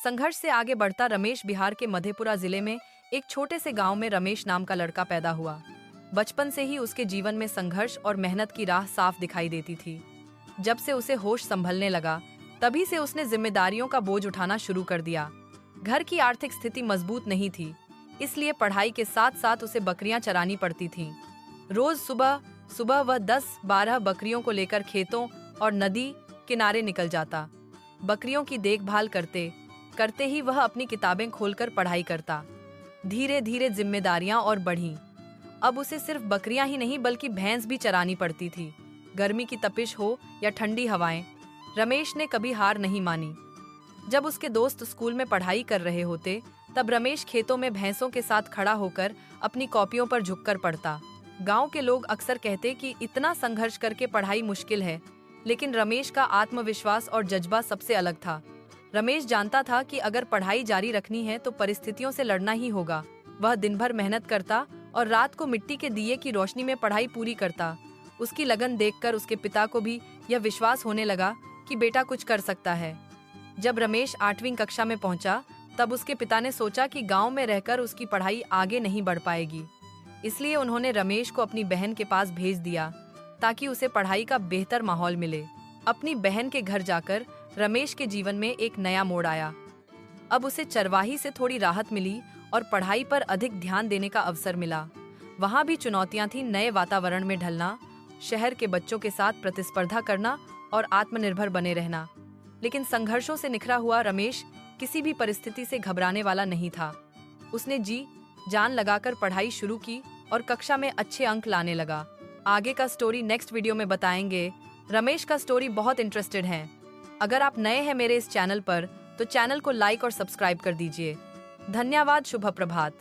संघर्ष से आगे बढ़ता रमेश बिहार के मधेपुरा जिले में एक छोटे से गांव में रमेश नाम का लड़का पैदा हुआ। बचपन से ही उसके जीवन में संघर्ष और मेहनत की राह साफ दिखाई देती थी। जब से उसे होश संभलने लगा, तभी से उसने जिम्मेदारियों का बोझ उठाना शुरू कर दिया। घर की आर्थिक स्थिति मजबूत नहीं थी, इसलिए पढ़ाई के साथ साथ उसे बकरियां चरानी पड़ती थीं। रोज सुबह सुबह वह 10-12 बकरियों को लेकर खेतों और नदी किनारे निकल जाता। बकरियों की देखभाल करते करते ही वह अपनी किताबें खोलकर पढ़ाई करता। धीरे धीरे जिम्मेदारियां और बढ़ीं। अब उसे सिर्फ बकरियां ही नहीं बल्कि भैंस भी चरानी पड़ती थी। गर्मी की तपिश हो या ठंडी हवाएं, रमेश ने कभी हार नहीं मानी। जब उसके दोस्त स्कूल में पढ़ाई कर रहे होते, तब रमेश खेतों में भैंसों के साथ खड़ा होकर अपनी कॉपियों पर झुककर पढ़ता। गांव के लोग अक्सर कहते कि इतना संघर्ष करके पढ़ाई मुश्किल है, लेकिन रमेश का आत्मविश्वास और जज्बा सबसे अलग था। रमेश जानता था कि अगर पढ़ाई जारी रखनी है तो परिस्थितियों से लड़ना ही होगा। वह दिन भर मेहनत करता और रात को मिट्टी के दिए की रोशनी में पढ़ाई पूरी करता। उसकी लगन देखकर उसके पिता को भी यह विश्वास होने लगा कि बेटा कुछ कर सकता है। जब रमेश 8वीं कक्षा में पहुंचा, तब उसके पिता ने सोचा कि गांव में रहकर उसकी पढ़ाई आगे नहीं बढ़ पाएगी। इसलिए उन्होंने रमेश को अपनी बहन के पास भेज दिया ताकि उसे पढ़ाई का बेहतर माहौल मिले। अपनी बहन के घर जाकर रमेश के जीवन में एक नया मोड़ आया। अब उसे चरवाही से थोड़ी राहत मिली और पढ़ाई पर अधिक ध्यान देने का अवसर मिला। वहाँ भी चुनौतियाँ थीं, नए वातावरण में ढलना, शहर के बच्चों के साथ प्रतिस्पर्धा करना और आत्मनिर्भर बने रहना। लेकिन संघर्षों से निखरा हुआ रमेश किसी भी परिस्थिति से घबराने वाला नहीं था। उसने जी जान लगाकर पढ़ाई शुरू की और कक्षा में अच्छे अंक लाने लगा। आगे का स्टोरी नेक्स्ट वीडियो में बताएंगे। रमेश का स्टोरी बहुत इंटरेस्टेड है। अगर आप नए हैं मेरे इस चैनल पर, तो चैनल को लाइक और सब्सक्राइब कर दीजिए। धन्यवाद। शुभ प्रभात।